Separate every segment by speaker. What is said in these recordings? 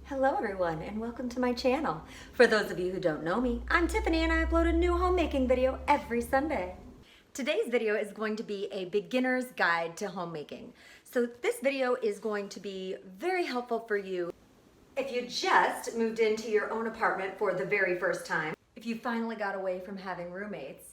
Speaker 1: Hello everyone and welcome to my channel. For those of you who don't know me, I'm Tiffany and I upload a new homemaking video every Sunday. Today's video is going to be a beginner's guide to homemaking. So this video is going to be very helpful for you if you just moved into your own apartment for the very first time, if you finally got away from having roommates,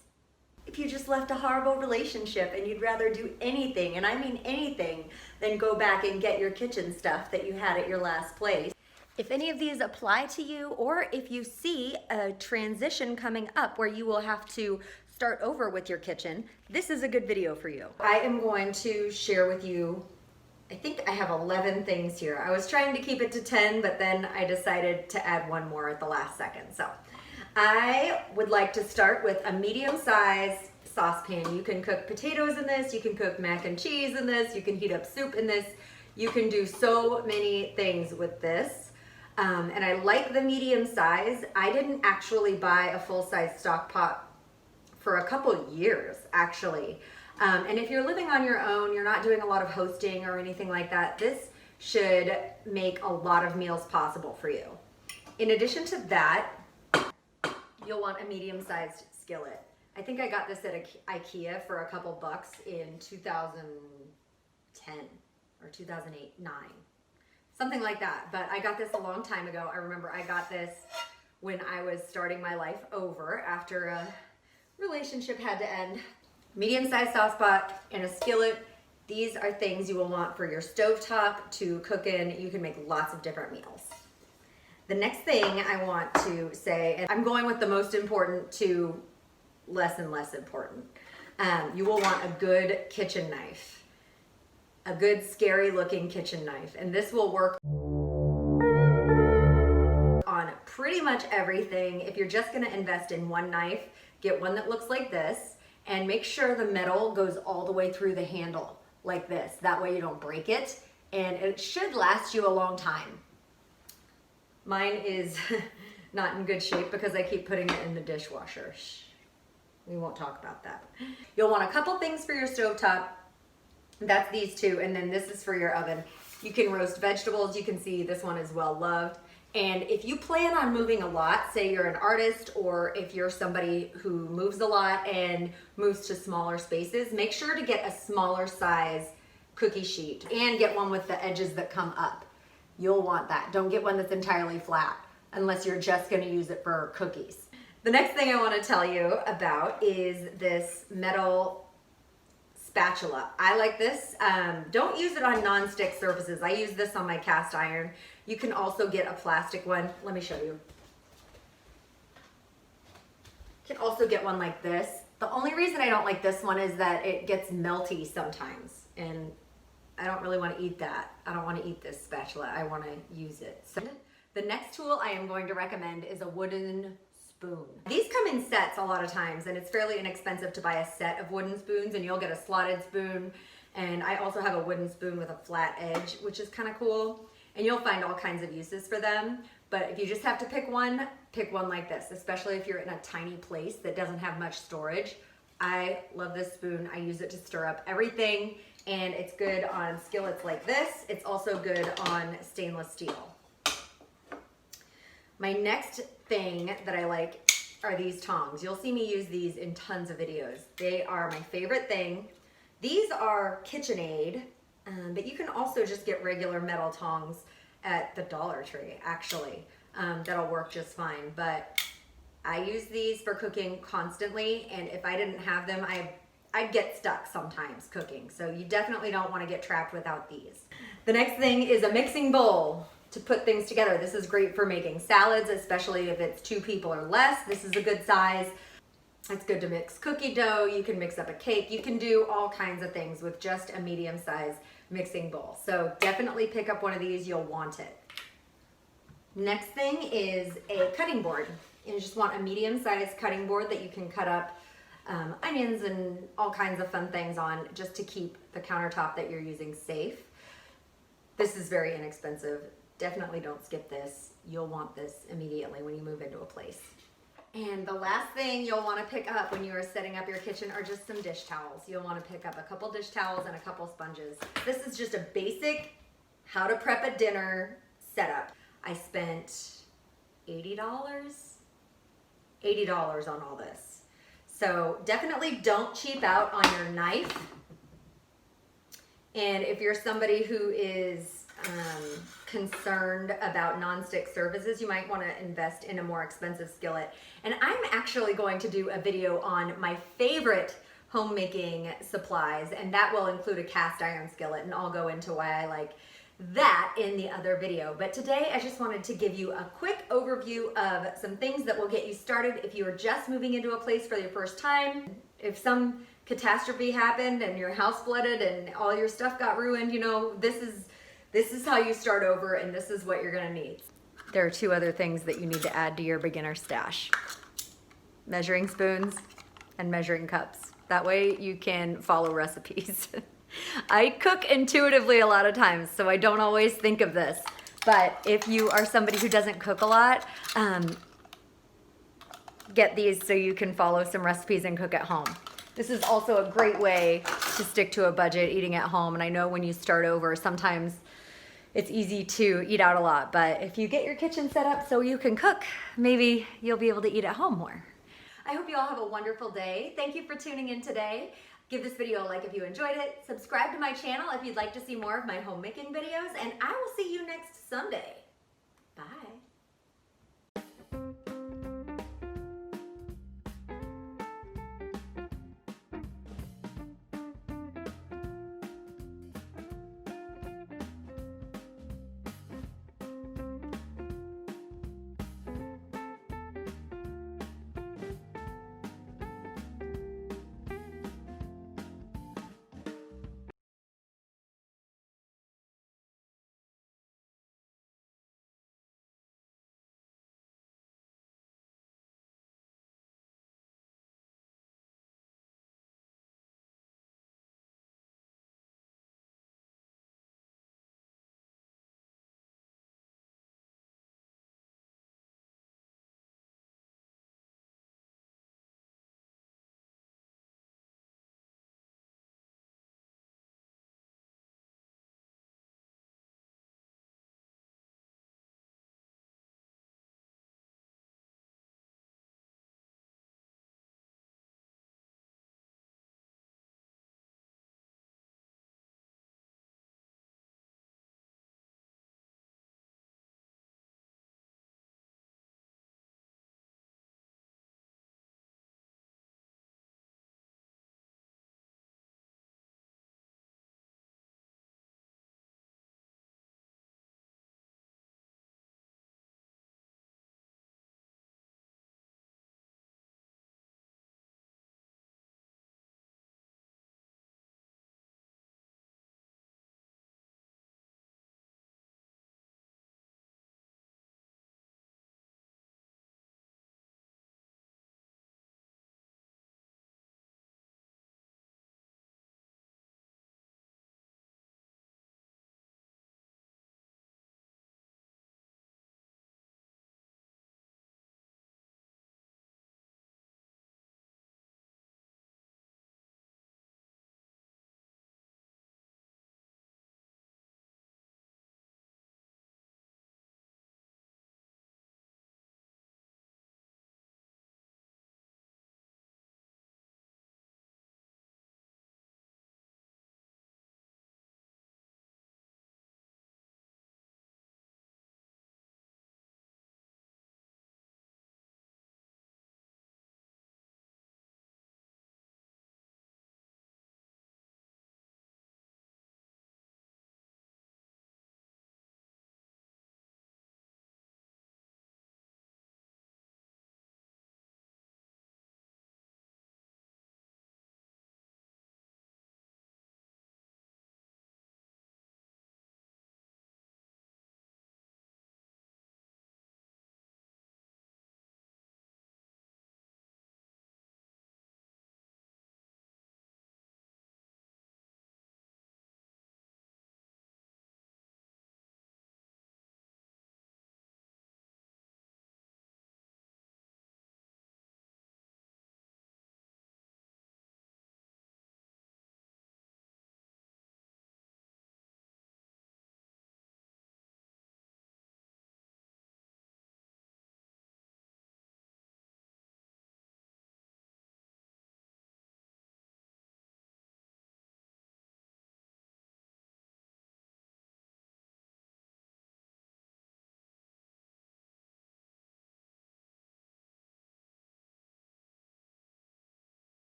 Speaker 1: if you just left a horrible relationship and you'd rather do anything, and I mean anything, than go back and get your kitchen stuff that you had at your last place. If any of these apply to you, or if you see a transition coming up where you will have to start over with your kitchen, this is a good video for you. I am going to share with you, I think I have 11 things here. I was trying to keep it to 10, but then I decided to add one more at the last second. So I would like to start with a medium-sized saucepan. You can cook potatoes in this, you can cook mac and cheese in this, you can heat up soup in this. You can do so many things with this. And I like the medium size. I didn't actually buy a full-size stock pot for a couple years, actually. And if you're living on your own, you're not doing a lot of hosting or anything like that, this should make a lot of meals possible for you. In addition to that, you'll want a medium-sized skillet. I think I got this at IKEA for a couple bucks in 2010 or 2008, 9. Something like that, but I got this a long time ago. I remember I got this when I was starting my life over after a relationship had to end. Medium-sized sauce pot and a skillet. These are things you will want for your stovetop to cook in. You can make lots of different meals. The next thing I want to say, and I'm going with the most important to less and less important. You will want a good kitchen knife. A good scary looking kitchen knife, and this will work on pretty much everything. If you're just going to invest in one knife, get one that looks like this, and make sure the metal goes all the way through the handle like this. That way you don't break it, and it should last you a long time. Mine is not in good shape because I keep putting it in the dishwasher. Shh. We won't talk about that. You'll want a couple things for your stovetop. That's these two, and then this is for your oven. You can roast vegetables. You can see this one is well loved. And if you plan on moving a lot, say you're an artist or if you're somebody who moves a lot and moves to smaller spaces, make sure to get a smaller size cookie sheet and get one with the edges that come up. You'll want that. Don't get one that's entirely flat unless you're just going to use it for cookies. The next thing I want to tell you about is this metal spatula. I like this. Don't use it on non-stick surfaces. I use this on my cast iron. You can also get a plastic one. Let me show you. You can also get one like this. The only reason I don't like this one is that it gets melty sometimes, and I don't really want to eat that. I don't want to eat this spatula. I want to use it. So the next tool I am going to recommend is a wooden spoon. These come in sets a lot of times, and it's fairly inexpensive to buy a set of wooden spoons, and you'll get a slotted spoon. And I also have a wooden spoon with a flat edge, which is kind of cool. And you'll find all kinds of uses for them. But if you just have to pick one like this, especially if you're in a tiny place that doesn't have much storage. I love this spoon. I use it to stir up everything, and it's good on skillets like this. It's also good on stainless steel. My next thing that I like are these tongs. You'll see me use these in tons of videos. They are my favorite thing. These are KitchenAid, but you can also just get regular metal tongs at the Dollar Tree, actually. That'll work just fine, but I use these for cooking constantly, and if I didn't have them, I'd get stuck sometimes cooking, so you definitely don't want to get trapped without these. The next thing is a mixing bowl to put things together. This is great for making salads, especially if it's 2 people or less. This is a good size. It's good to mix cookie dough. You can mix up a cake. You can do all kinds of things with just a medium-sized mixing bowl. So definitely pick up one of these. You'll want it. Next thing is a cutting board. You just want a medium-sized cutting board that you can cut up onions and all kinds of fun things on, just to keep the countertop that you're using safe. This is very inexpensive. Definitely don't skip this. You'll want this immediately when you move into a place. And the last thing you'll want to pick up when you are setting up your kitchen are just some dish towels. You'll want to pick up a couple dish towels and a couple sponges. This is just a basic how to prep a dinner setup. I spent $80 on all this. So definitely don't cheap out on your knife. And if you're somebody who is concerned about nonstick surfaces, you might want to invest in a more expensive skillet. And I'm actually going to do a video on my favorite homemaking supplies, and that will include a cast iron skillet, and I'll go into why I like that in the other video. But today I just wanted to give you a quick overview of some things that will get you started if you are just moving into a place for your first time. If some catastrophe happened and your house flooded and all your stuff got ruined, you know, this is how you start over, and this is what you're gonna need. There are two other things that you need to add to your beginner stash: measuring spoons and measuring cups. That way you can follow recipes. I cook intuitively a lot of times, so I don't always think of this. But if you are somebody who doesn't cook a lot, get these so you can follow some recipes and cook at home. This is also a great way to stick to a budget eating at home. And I know when you start over, sometimes it's easy to eat out a lot. But if you get your kitchen set up so you can cook, maybe you'll be able to eat at home more. I hope you all have a wonderful day. Thank you for tuning in today. Give this video a like if you enjoyed it. Subscribe to my channel if you'd like to see more of my homemaking videos. And I will see you next Sunday.